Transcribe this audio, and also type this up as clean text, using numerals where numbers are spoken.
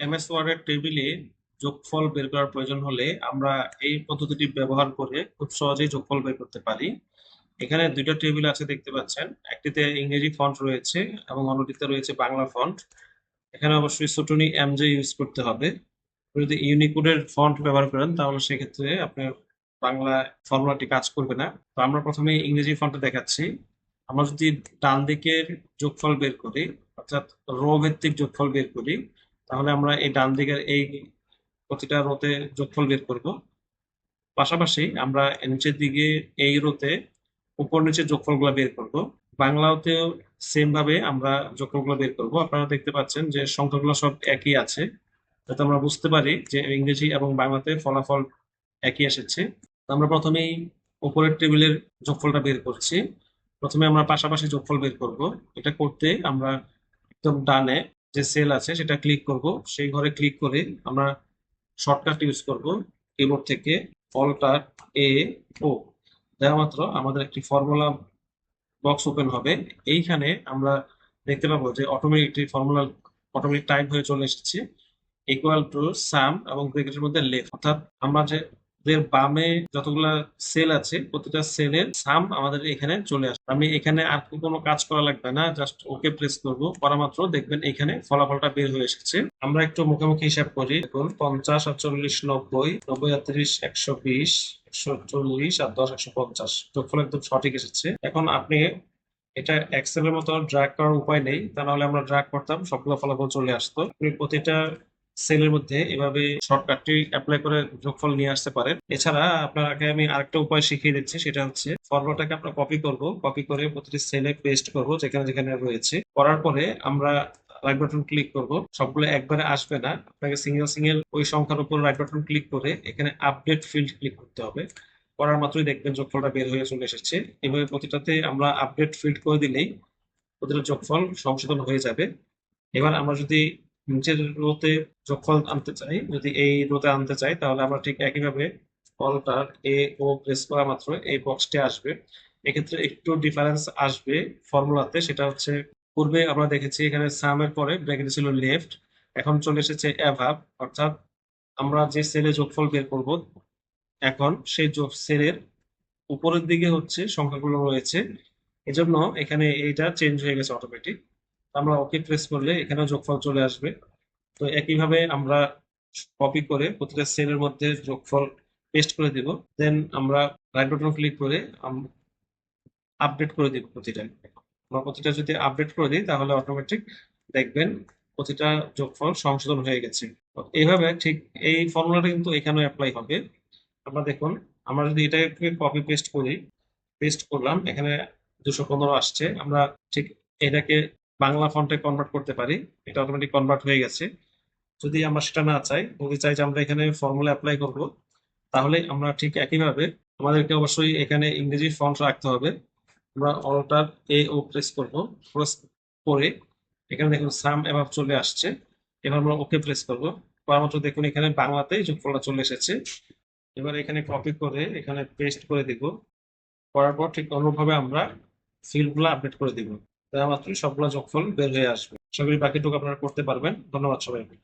MS ওয়ার্ডের টেবিলে যোগফল বের করার প্রয়োজন হলে আমরা এই পদ্ধতিটি ব্যবহার করে খুব সহজেই যোগফল বের করতে পারি। এখানে দুইটা টেবিল আছে দেখতে পাচ্ছেন, একটিতে ইংরেজি ফন্ট রয়েছে এবং অন্যটিতে রয়েছে বাংলা ফন্ট। এখানে অবশ্যই ছোটনি এমজে ইউজ করতে হবে। যদি ইউনিকোডের ফন্ট ব্যবহার করেন তাহলে সেক্ষেত্রে আপনার বাংলা ফর্মুলাটি কাজ করবে না। তো আমরা প্রথমে ইংরেজি ফন্টে দেখাচ্ছি। আমরা যদি ডান দিকের যোগফল বের করি, অর্থাৎ রো ভিত্তিক যোগফল বের করি, তাহলে আমরা এই ডান দিকের এই প্রতিটা রোতে যোগফল বের করব। পাশাপাশি আমরা নিচের দিকে এই রোতে উপর নিচে যোগফলগুলো বের করব। বাংলাতেও সেম ভাবে আমরা যোগফলগুলো বের করব। আপনারা দেখতে পাচ্ছেন যে সংখ্যাগুলো সব একই আছে, যাতে আমরা বুঝতে পারি যে ইংরেজি এবং বাংলাতে ফলাফল একই এসেছে। তো আমরা প্রথমেই উপরের টেবিলের যোগফলটা বের করছি। প্রথমে আমরা পাশাপাশি যোগফল বের করব। এটা করতে আমরা একদম ডানে যে সেল আছে সেটা ক্লিক করব। সেই ঘরে ক্লিক করে আমরা শর্টকাট ইউজ করব কিবোর্ড থেকে Alt+A+O দেওয়া মাত্র আমাদের একটি ফর্মুলা বক্স ওপেন হবে। এইখানে আমরা দেখতে পাবো যে অটোমেটিক টাইপ হয়ে চলে এসেছে ইকুয়াল টু সাম এবং ব্র্যাকেটের মধ্যে লেফট, অর্থাৎ আমরা যে বামে যতগুলা সেল আছে প্রতিটা সেলের সাম আমাদের এখানে চলে আসবে। আমি এখানে আর কোনো কাজ করা লাগবে না, জাস্ট ওকে প্রেস করব, করা মাত্র দেখবেন এখানে ফলাফলটা বের হয়ে এসেছে। আমরা একটু মুখোমুখি হিসাব করি। দেখুন 50 আর 40 90, 90 আর 30 120, 140 আর 10 150, যোগফল একদম সঠিক এসেছে। এখন আপনি এটা এক্সেল এর মতো ড্র্যাগ করার উপায় নেই, তা নাহলে আমরা ড্র্যাগ করতাম সবগুলো ফলাফল চলে আসতো। আপনি প্রতিটা সেলের মধ্যে এভাবে শর্টকাটটি অ্যাপ্লাই করে যোগফল নিয়ে আসতে পারেন। এছাড়া আপনাকে আমি আরেকটা উপায় শিখিয়ে দিচ্ছি, সেটা হচ্ছে ফর্মুলাটাকে আমরা কপি করে প্রতিটি সেলে পেস্ট করব যেখানে যেখানে রয়েছে। করার পরে আমরা রাইট বাটন ক্লিক করব। সবগুলো একবারে আসবে না, আপনাকে সিঙ্গেল সিঙ্গেল ওই সংখ্যার উপর রাইট বাটন ক্লিক করে এখানে আপডেট ফিল্ড ক্লিক করতে হবে। করার মাত্রই দেখবেন যোগফলটা বের হয়ে চলে এসেছে। এভাবে প্রতিটাতে আমরা আপডেট ফিল্ড করে দিলেই প্রতিটা যোগফল সংশোধন হয়ে যাবে। এবার আমরা যদি নিচের রোতে যোগফল আনতে চাই, যদি এই রোতে আনতে চাই, তাহলে আমরা ঠিক একইভাবে Alt+A+O প্রেস করা মাত্র এই বক্সটি আসবে। এক্ষেত্রে একটু ডিফারেন্স আসবে ফর্মুলাতে, সেটা হচ্ছে পূর্বে আমরা দেখেছি এখানে সামের পরে ব্র্যাকেটে ছিল লেফট, এখন চলে এসেছে অ্যাভাব, অর্থাৎ আমরা যে সেলে যোগফল বের করব এখন সেই সেলের উপরের দিকে হচ্ছে সংখ্যাগুলো রয়েছে, এজন্য এখানে এইটা চেঞ্জ হয়ে গেছে অটোমেটিক। আমরা ওকে প্রেস করলে এখানে যোগফল চলে আসবে। তো একইভাবে আমরা কপি করে প্রতিটা সেলের মধ্যে যোগফল পেস্ট করে দিব, দেন আমরা রাইট বাটন ক্লিক করে আপডেট করে দিব প্রতিটা। আমরা প্রতিটা যদি আপডেট করে দিই তাহলে অটোমেটিক দেখবেন প্রতিটা যোগফল সংশোধন হয়ে গেছে। তো এইভাবে ঠিক এই ফর্মুলাটা কিন্তু এখানেও অ্যাপ্লাই হবে। আমরা দেখুন, আমরা যদি এটাকে কপি পেস্ট করি, পেস্ট করলাম, এখানে 215 আসছে। আমরা ঠিক এটাকে বাংলা ফন্টে কনভার্ট করতে পারি, এটা অটোমেটিক কনভার্ট হয়ে গেছে। যদি আমরা সেটা না চাই, যদি চাই যে আমরা এখানে ফর্মুলা অ্যাপ্লাই করব, তাহলে আমরা ঠিক একইভাবে আমাদেরকে অবশ্যই এখানে ইংরেজি ফন্ট রাখতে হবে। আমরা Alt+A+O প্রেস করব, প্রেস করে এখানে দেখুন সাম এভাবে চলে আসছে। এবার আমরা ওকে প্রেস করব, করার মাত্র দেখুন এখানে বাংলাতেই যোগফলটা চলে এসেছে। এবার এখানে কপি করে এখানে পেস্ট করে দিব, করার পর ঠিক অনুরূপভাবে আমরা ফিল্ডগুলো আপডেট করে দিব। তাহলে মাত্রই সবগুলো যোগফল বের হয়ে আসবে। আশা করি বাকিটুকু আপনারা করতে পারবেন। ধন্যবাদ সবাইকে।